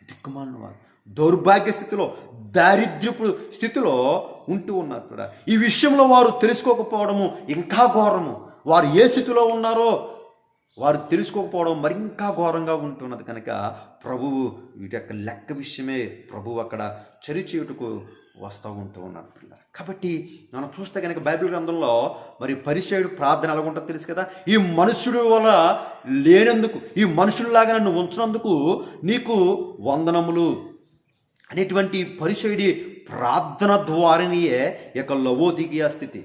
దిక్కుమాలిన వారు, దౌర్భాగ్య స్థితిలో, దారిద్ర్యపు స్థితిలో ఉన్నారు కూడా. ఈ విషయంలో వారు తెలుసుకోకపోవడము ఇంకా ఘోరము. వారు ఏ స్థితిలో ఉన్నారో వారు తెలుసుకోకపోవడం మరింకా ఘోరంగా ఉంటున్నది. కనుక ప్రభువు వీటి యొక్క లెక్క విషయమే ప్రభువు అక్కడ చరిచేయుటకు వస్తూ ఉన్నాడు పిల్లలు. కాబట్టి మనం చూస్తే కనుక బైబిల్ గ్రంథంలో పరిసయ్యుడు ప్రార్థన ఎలా ఉంటుందో తెలుసు కదా. ఈ మనుషుడు వల్ల లేనందుకు, ఈ మనుషుల్లాగా నన్ను ఉంచినందుకు నీకు వందనములు అనేటువంటి పరిసయ్యుడి ప్రార్థన ద్వారానియే యొక్క లవోదికీయ స్థితి.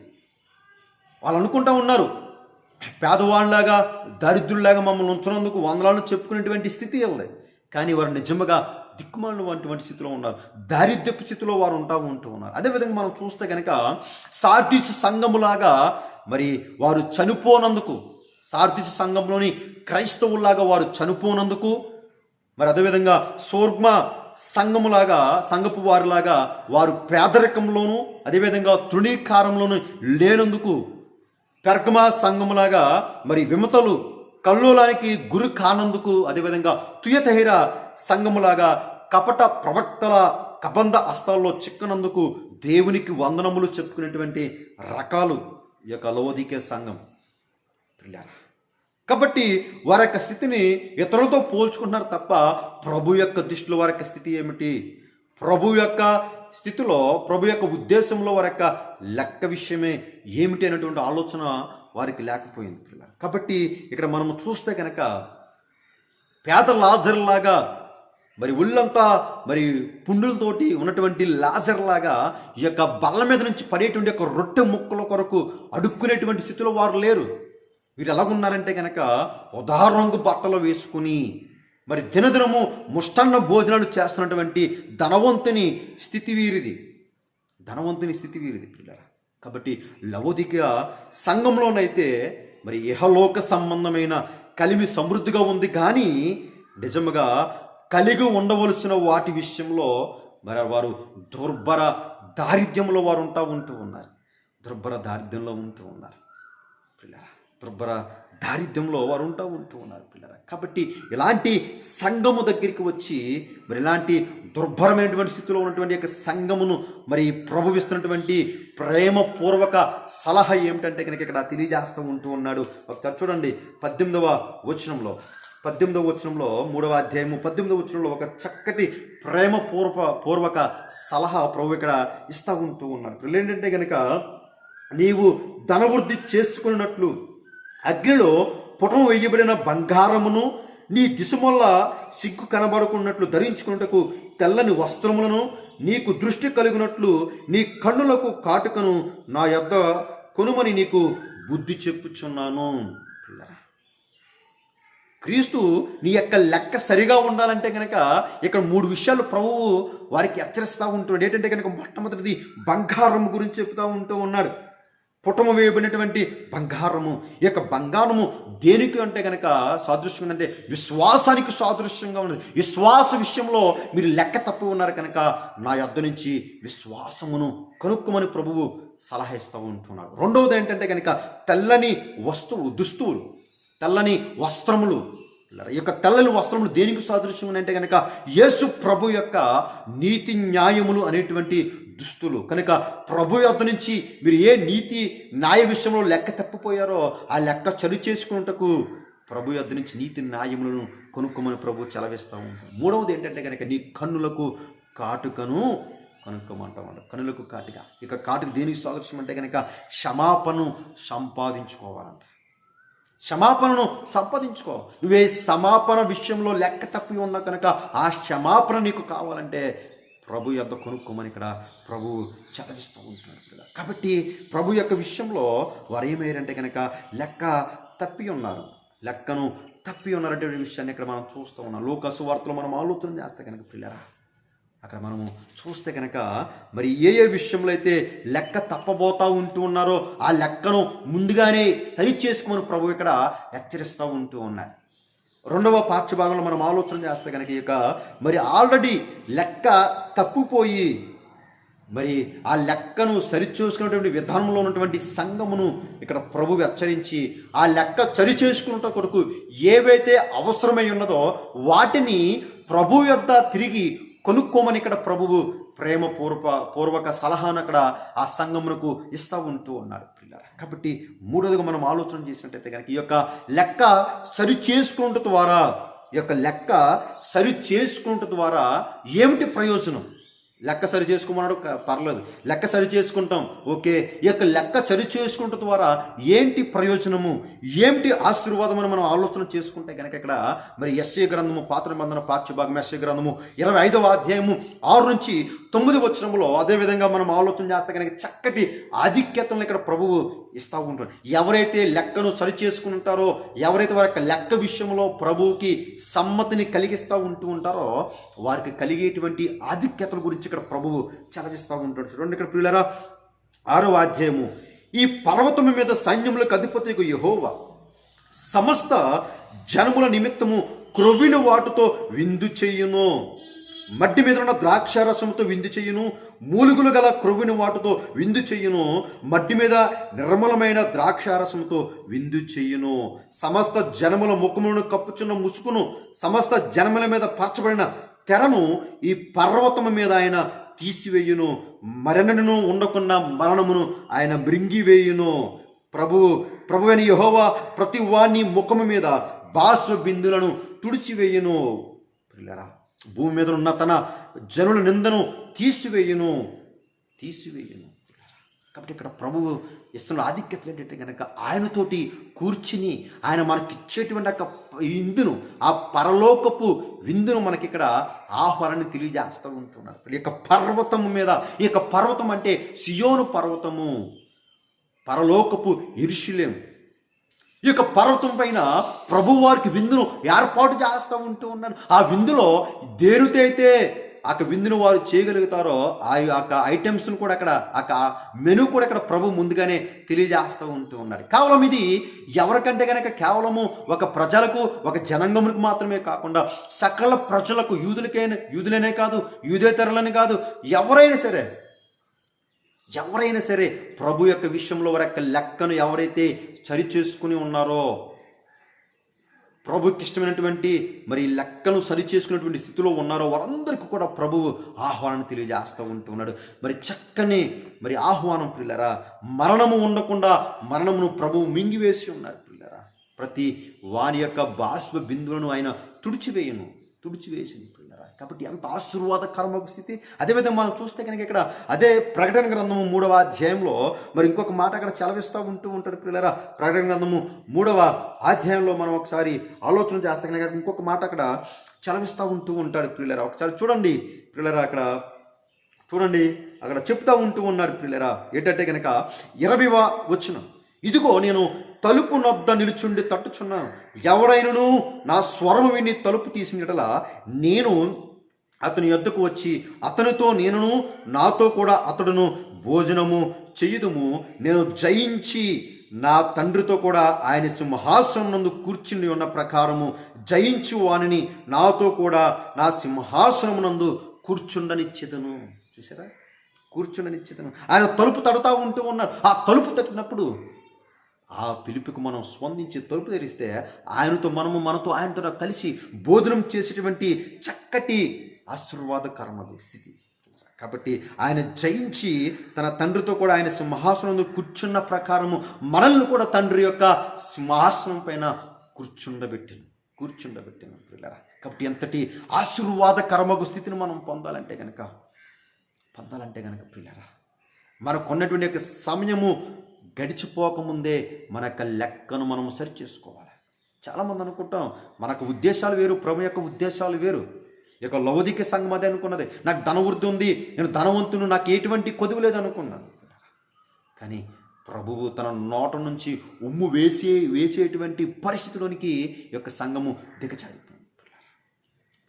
వాళ్ళు అనుకుంటూ ఉన్నారు పేదవాళ్ళలాగా, దరిద్రుల్లాగా మమ్మల్ని ఉంచినందుకు వందనాలను చెప్పుకునేటువంటి స్థితి వెళ్ళదు. కానీ వారు నిజంగా దిక్కుమాలిన వంటి స్థితిలో ఉన్నారు, దారిద్ర్యపు స్థితిలో వారు ఉన్నారు. అదేవిధంగా మనం చూస్తే కనుక సార్దీసు సంఘములాగా వారు చనిపోనందుకు, సార్దీసు సంఘంలోని క్రైస్తవుల్లాగా వారు చనిపోనందుకు, అదేవిధంగా సోర్మ సంఘములాగా, సంఘపు వారిలాగా వారు పేదరికంలోను అదేవిధంగా తృణీకారంలోను లేనందుకు, పెర్గమ సంఘములాగా విమతలు కల్లోలానికి గురి కానందుకు, అదేవిధంగా తుయతహిర సంఘములాగా కపట ప్రవక్తల కబంధ హస్తాల్లో చిక్కనందుకు దేవునికి వందనములు చెప్పుకునేటువంటి రకాలు ఈ యొక్క లవోదికీయ సంఘం పిల్లారా. కాబట్టి వారి యొక్క స్థితిని ఇతరులతో పోల్చుకుంటున్నారు తప్ప ప్రభు యొక్క దృష్టిలో వారి యొక్క స్థితి ఏమిటి, ప్రభు యొక్క స్థితిలో, ప్రభు యొక్క ఉద్దేశంలో వారి యొక్క లెక్క విషయమే ఏమిటి అనేటువంటి ఆలోచన వారికి లేకపోయింది పిల్లలు. కాబట్టి ఇక్కడ మనము చూస్తే కనుక పేద లాజర్లాగా ఒళ్ళంతా పుండులతోటి ఉన్నటువంటి లాజర్లాగా ఈ యొక్క బల్ల మీద నుంచి పడేటువంటి యొక్క రొట్టె ముక్కల కొరకు అడుక్కునేటువంటి స్థితిలో వారు లేరు. వీరు ఎలాగున్నారంటే కనుక ఉదారంగు బట్టలు వేసుకుని మరి దినదినము ముష్టన్న భోజనాలు చేస్తున్నటువంటి ధనవంతుని స్థితి వీరిది. పిల్లరా. కాబట్టి లవోదికయ సంఘంలోనైతే మరి ఇహలోక సంబంధమైన కలిమి సమృద్ధిగా ఉంది, కానీ నిజముగా కలిగి ఉండవలసిన వాటి విషయంలో మరి వారు దుర్భర దారిద్ర్యంలో వారు ఉంటూ ఉన్నారు. దుర్భర దారిద్ర్యంలో వారు ఉంటూ ఉన్నారు పిల్లరా. కాబట్టి ఇలాంటి సంఘము దగ్గరికి వచ్చి మరి ఇలాంటి దుర్భరమైనటువంటి స్థితిలో ఉన్నటువంటి యొక్క సంఘమును మరి ప్రభువిస్తున్నటువంటి ప్రేమపూర్వక సలహా ఏమిటంటే కనుక ఇక్కడ తెలియజేస్తూ ఉన్నాడు. ఒకసారి చూడండి 18వ వచనంలో 3వ అధ్యాయము 18వ వచనంలో ఒక చక్కటి ప్రేమపూర్వక సలహా ప్రభు ఇక్కడ ఇస్తూ ఉన్నాడు. పిల్లలు ఏంటంటే కనుక నీవు ధనవృద్ధి చేసుకున్నట్లు అగ్నిలో పుటం వేయబడిన బంగారమును నీ దిశమొల్ల సిగ్గు కనబడుకున్నట్లు ధరించుకున్నటకు తెల్లని వస్త్రములను నీకు దృష్టి కలిగినట్లు నీ కన్నులకు కాటుకను నా యొద్ద కొనుమని నీకు బుద్ధి చెప్పుచున్నాను. క్రీస్తు నీ యొక్క లెక్క సరిగా ఉండాలంటే కనుక ఇక్కడ 3 విషయాలు ప్రభువు వారికి హెచ్చరిస్తూ ఉంటున్నాడు. ఏంటంటే కనుక మొట్టమొదటిది బంగారం గురించి చెప్తూ ఉన్నాడు. పుటము వేయబడినటువంటి బంగారము. ఈ యొక్క బంగారము దేనికి అంటే కనుక సాదృశ్యం అంటే విశ్వాసానికి సాదృశ్యంగా ఉన్నది. విశ్వాస విషయంలో మీరు లెక్క తప్పి ఉన్నారు కనుక నా యొద్ద నుంచి విశ్వాసమును కనుక్కోమని ప్రభువు సలహా ఇస్తూ ఉంటున్నాడు. రెండవది ఏంటంటే కనుక తెల్లని దుస్తువులు, తెల్లని వస్త్రములు. ఈ యొక్క తెల్లని వస్త్రములు దేనికి సాదృశ్యం అంటే కనుక యేసు ప్రభు యొక్క నీతి న్యాయములు అనేటువంటి దుస్తులు. కనుక ప్రభు యొద్ద నుంచి మీరు ఏ నీతి న్యాయ విషయంలో లెక్క తప్పిపోయారో ఆ లెక్క చలి చేసుకున్నటకు ప్రభు యొద్ద నుంచి నీతి న్యాయములను కొనుక్కోమని ప్రభు చెలవిస్తూ ఉంటాం. మూడవది ఏంటంటే కనుక నీ కన్నులకు కాటుకను కొనుక్కోమంటామంట. కన్నులకు కాటుక. ఇక కాటుక దేనికి సాదృశ్యం అంటే కనుక క్షమాపణను సంపాదించుకోవాలంట. క్షమాపణను సంపాదించుకో. నువ్వే సమాపణ విషయంలో లెక్క తప్పి ఉన్నా కనుక ఆ క్షమాపణ నీకు కావాలంటే ప్రభు యొద్ద కొనుక్కోమని ఇక్కడ ప్రభు చదివిస్తూ ఉంటున్నాడు. కాబట్టి ప్రభు యొక్క విషయంలో వారు ఏమయ్యారంటే కనుక లెక్కను తప్పి ఉన్నారంటే విషయాన్ని ఇక్కడ మనం చూస్తూ ఉన్నాం. లూకాసు వార్తలో మనం ఆలోచన చేస్తే కనుక పిల్లరా, అక్కడ మనము చూస్తే కనుక మరి ఏ విషయంలో అయితే లెక్క తప్పబోతూ ఉన్నారో ఆ లెక్కను ముందుగానే సరి చేసుకోమని ప్రభు ఇక్కడ హెచ్చరిస్తూ ఉన్నారు. రెండవ పాఠ్యభాగంలో మనం ఆలోచన చేస్తే కనుక ఇక మరి ఆల్రెడీ లెక్క తప్పిపోయి మరి ఆ లెక్కను సరిచేసుకున్నటువంటి విధానంలో ఉన్నటువంటి సంఘమును ఇక్కడ ప్రభు హెచ్చరించి ఆ లెక్క సరిచేసుకున్న కొరకు ఏవైతే అవసరమై ఉన్నదో వాటిని ప్రభు యొద్ద తిరిగి కొనుక్కోమని ఇక్కడ ప్రభువు ప్రేమపూర్వక సలహాను అక్కడ ఆ సంఘమునకు ఇస్తూ ఉన్నాడు పిల్లలు. కాబట్టి మూడోదిగా మనం ఆలోచన చేసినట్టయితే కనుక ఈ యొక్క లెక్క సరి చేసుకున్నట ద్వారా ఏమిటి ప్రయోజనం? లెక్క సరి చేసుకోమన్నాడు, పర్లేదు, లెక్క సరి చేసుకుంటాం, ఓకే. ఈ యొక్క లెక్క సరి చేసుకుంట ద్వారా ఏంటి ప్రయోజనము, ఏంటి ఆశీర్వాదం అని మనం ఆలోచన చేసుకుంటే కనుక ఇక్కడ మరి యెషయా గ్రంథము పాత నిబంధన పాఠ్యభాగం యెషయా గ్రంథము 25వ అధ్యాయము 6 నుంచి 9 వచనములో అదేవిధంగా మనం ఆలోచన చేస్తే కనుక చక్కటి ఆధిక్యతలను ఇక్కడ ప్రభువు ఇస్తూ ఉంటాడు. ఎవరైతే లెక్కను సరి చేసుకుని ఉంటారో, ఎవరైతే వారి యొక్క లెక్క విషయంలో ప్రభువుకి సమ్మతిని కలిగిస్తూ ఉంటారో వారికి కలిగేటువంటి ఆధిక్యతల గురించి ఇక్కడ ప్రభువు చలవిస్తూ ఉంటాడు. చూడండి ఇక్కడ ప్రియులారా 6వ అధ్యాయము. ఈ పర్వతము మీద సైన్యములకు అధిపతియగు యెహోవా సమస్త జనముల నిమిత్తము క్రొవ్విన వాటితో విందు చేయును. మడ్డి మీద ఉన్న ద్రాక్షారసముతో విందు చేయును. మూలుగులు గల క్రొవ్విన వాటితో విందు చేయును. మడ్డి మీద నిర్మలమైన ద్రాక్షారసముతో విందు చేయును. సమస్త జనముల ముఖములను కప్పుచున్న ముసుకును, సమస్త జనముల మీద పరచబడిన తెరను ఈ పర్వతము మీద ఆయన తీసివేయును. మరణను ఉండకుండా మరణమును ఆయన మృంగివేయును. ప్రభువైన యెహోవా ప్రతి వాని ముఖము మీద బాష్ప బిందులను తుడిచివేయును. పిల్లరా, భూమి మీద ఉన్న తన జనుల నిందను తీసివేయును. కాబట్టి ఇక్కడ ప్రభువు ఇస్తున్న ఆధిక్యతలు ఏంటంటే కనుక ఆయనతోటి కూర్చుని ఆయన మనకిచ్చేటువంటి యొక్క విందును, ఆ పరలోకపు విందును మనకి ఇక్కడ ఆహ్వానాన్ని తెలియజేస్తూ ఉంటున్నారు. ఈ యొక్క పర్వతము మీద, ఈ యొక్క పర్వతం అంటే సియోను పర్వతము, పరలోకపు యెరూషలేము. ఈ యొక్క పర్వతం పైన ప్రభువారికి విందును ఏర్పాటు చేస్తూ ఉంటూ ఉన్నాడు. ఆ విందులో దేనితో అయితే ఆ విందును వారు చేయగలుగుతారో ఆ యొక్క ఐటమ్స్ను కూడా అక్కడ ఆ మెను కూడా అక్కడ ప్రభు ముందుగానే తెలియజేస్తూ ఉంటూ ఉన్నాడు. కేవలం ఇది ఎవరికంటే కనుక కేవలము ఒక ప్రజలకు, ఒక జనాంగములకు మాత్రమే కాకుండా సకల ప్రజలకు, యూదులనే కాదు, యూదేతరులని కాదు, ఎవరైనా సరే ప్రభు యొక్క విషయంలో వారి యొక్క లెక్కను ఎవరైతే సరి చేసుకుని ఉన్నారో, ప్రభుకి ఇష్టమైనటువంటి మరి లెక్కను సరి చేసుకున్నటువంటి స్థితిలో ఉన్నారో వారందరికీ కూడా ప్రభువు ఆహ్వానం తెలియజేస్తూ ఉంటున్నాడు. మరి చక్కని మరి ఆహ్వానం ప్రియులారా, మరణము ఉండకుండా మరణమును ప్రభువు మింగివేసి ఉన్నాడు ప్రియులారా. ప్రతి వారి యొక్క బాష్ప బిందువులను ఆయన తుడిచివేసింది ప్రియులారా. కాబట్టి ఎంత ఆశీర్వాదకరమైన స్థితి. అదేవిధంగా మనం చూస్తే కనుక ఇక్కడ అదే ప్రకటన గ్రంథము 3వ అధ్యాయంలో మరి ఇంకొక మాట అక్కడ చలవిస్తూ ఉంటాడు ప్రియులారా. ప్రకటన గ్రంథము 3వ అధ్యాయంలో మనం ఒకసారి ఆలోచన చేస్తే కనుక ఇంకొక మాట అక్కడ చలవిస్తూ ఉంటాడు ప్రియులారా. ఒకసారి చూడండి ప్రియులారా, అక్కడ చెప్తా ఉన్నాడు ప్రియులారా. ఏంటంటే కనుక 20వ వచనం, ఇదిగో నేను తలుపు నొద్ద నిలుచుండి తట్టుచున్నాను, ఎవడైనను నా స్వరము విని తలుపు తీసినట్లా నేను అతని యొద్దకు వచ్చి అతనితో నేనును నాతో కూడా అతడును భోజనము చేయుదుము. నేను జయించి నా తండ్రితో కూడా ఆయన సింహాసనం నందు కూర్చుని ఉన్న ప్రకారము జయించు వానిని నాతో కూడా నా సింహాసనం నందు కూర్చుండనిచ్చేదను. చూసారా, కూర్చుండనిచ్చేదను. ఆయన తలుపు తడుతూ ఉన్నాడు. ఆ తలుపు తట్టినప్పుడు ఆ పిలుపుకు మనం స్పందించి తలుపు తెరిస్తే మనతో ఆయనతో కలిసి భోజనం చేసేటువంటి చక్కటి ఆశీర్వాదకరమైన స్థితి. కాబట్టి ఆయన జయించి తన తండ్రితో కూడా ఆయన సింహాసనం కూర్చున్న ప్రకారము మనల్ని కూడా తండ్రి యొక్క సింహాసనం పైన కూర్చుండబెట్టాను పిల్లరా. కాబట్టి ఎంతటి ఆశీర్వాదకరమైన స్థితిని మనం పొందాలంటే కనుక పిల్లరా, మనకున్నటువంటి యొక్క సమయము గడిచిపోకముందే మన యొక్క లెక్కను మనం సరి చేసుకోవాలి. చాలామంది అనుకుంటాం మనకు ఉద్దేశాలు వేరు, ప్రభు యొక్క ఉద్దేశాలు వేరు. ఈ యొక్క లౌకిక సంఘం అదే అనుకున్నది, నాకు ధనవృద్ధి ఉంది, నేను ధనవంతును, నాకు ఎటువంటి కొదువు లేదు అనుకున్నాను. కానీ ప్రభువు తన నోట నుంచి ఉమ్ము వేసేటువంటి పరిస్థితిలోనికి ఈ యొక్క సంఘము దిగజారిపోయింది.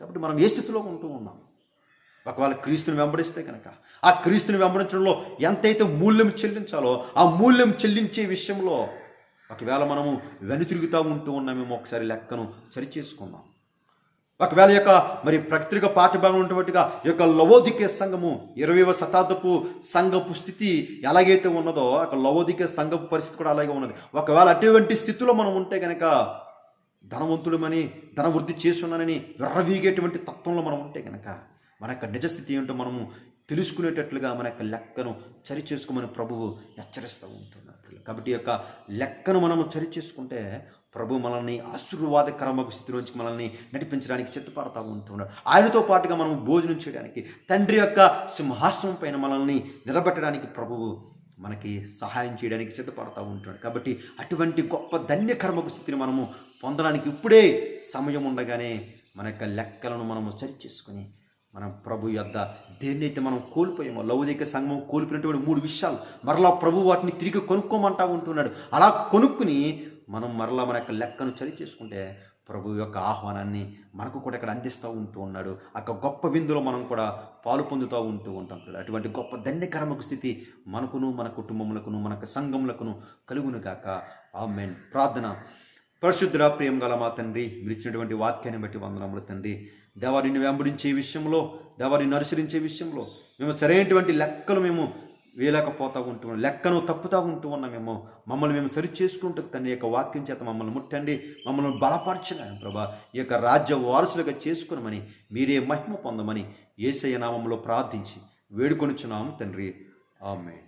కాబట్టి మనం ఏ స్థితిలో ఉంటూ ఉన్నాం? ఒకవేళ క్రీస్తుని వెంబడిస్తే కనుక ఆ క్రీస్తుని వెంబడించడంలో ఎంతైతే మూల్యం చెల్లించాలో ఆ మూల్యం చెల్లించే విషయంలో ఒకవేళ మనము వెనుతిరుగుతూ ఉంటూ ఉన్నామేమో ఒకసారి లెక్కను సరిచేసుకుందాం. ఒకవేళ యొక్క మరి పత్రిక పాఠ్యభాగం ఉన్నట్టుగా ఈ యొక్క లవోదికే సంఘము 20వ శతాబ్దపు సంఘపు స్థితి ఎలాగైతే ఉన్నదో ఒక లవోదికే సంఘపు పరిస్థితి కూడా అలాగే ఉన్నది. ఒకవేళ అటువంటి స్థితిలో మనం ఉంటే కనుక ధనవంతుడమని, ధనవృద్ధి చేస్తున్నానని విర్రవీగేటువంటి తత్వంలో మనం ఉంటే కనుక మన యొక్క నిజస్థితి ఏంటో మనము తెలుసుకునేటట్లుగా మన యొక్క లెక్కను సరి చేసుకోమని ప్రభువు హెచ్చరిస్తూ ఉంటున్నారు. కాబట్టి ఈ యొక్క లెక్కను మనము సరి చేసుకుంటే ప్రభు మనల్ని ఆశీర్వాదకరమైన స్థితిలోంచి మనల్ని నడిపించడానికి సిద్ధపడతా ఉంటున్నాడు. ఆయనతో పాటుగా మనం భోజనం చేయడానికి, తండ్రి యొక్క సింహాసనం పైన మనల్ని నిలబెట్టడానికి ప్రభువు మనకి సహాయం చేయడానికి సిద్ధపడతా ఉంటున్నాడు. కాబట్టి అటువంటి గొప్ప ధన్యకరమైన స్థితిని మనము పొందడానికి ఇప్పుడే సమయం ఉండగానే మన యొక్క లెక్కలను మనము సరి చేసుకుని మనం ప్రభు యొద్ద దేన్నైతే మనం కోల్పోయామో, లౌకిక సంఘం కోల్పోయినటువంటి 3 విషయాలు మరలా ప్రభు వాటిని తిరిగి కొనుక్కోమంటా ఉంటున్నాడు. అలా కొనుక్కుని మనం మరలా మన యొక్క లెక్కను సరి చేసుకుంటే ప్రభు యొక్క ఆహ్వానాన్ని మనకు కూడా ఇక్కడ అందిస్తూ ఉంటూ ఉన్నాడు. ఆ గొప్ప విందులో మనం కూడా పాలు పొందుతూ ఉంటాం. అటువంటి గొప్ప ధన్యకరమైన స్థితి మనకును, మన కుటుంబములకును, మన సంఘములకును కలుగును గాక. ఆమేన్. ప్రార్థన. పరిశుద్ధ ప్రేమ గల మా తండ్రి, మీరు ఇచ్చినటువంటి వాక్యాన్ని బట్టి వందనములు తండ్రి. దేవారిని వెంబడించే విషయంలో, దేవారిని అనుసరించే విషయంలో మేము సరైనటువంటి లెక్కలు మేము వేయలేకపోతూ ఉంటున్నాం, లెక్కను తప్పుతూ ఉంటూ ఉన్నామేమో. మమ్మల్ని మేము సరి చేసుకుంటూ తండ్రి యొక్క వాక్యం చేత మమ్మల్ని ముట్టండి, మమ్మల్ని బలపరచండి ప్రభా. ఈ యొక్క రాజ్య వారసులుగా చేసుకునమని, మీరే మహిమ పొందమని యేసయ్య నామములో ప్రార్థించి వేడుకొనుచున్నాం తండ్రి. ఆమేన్.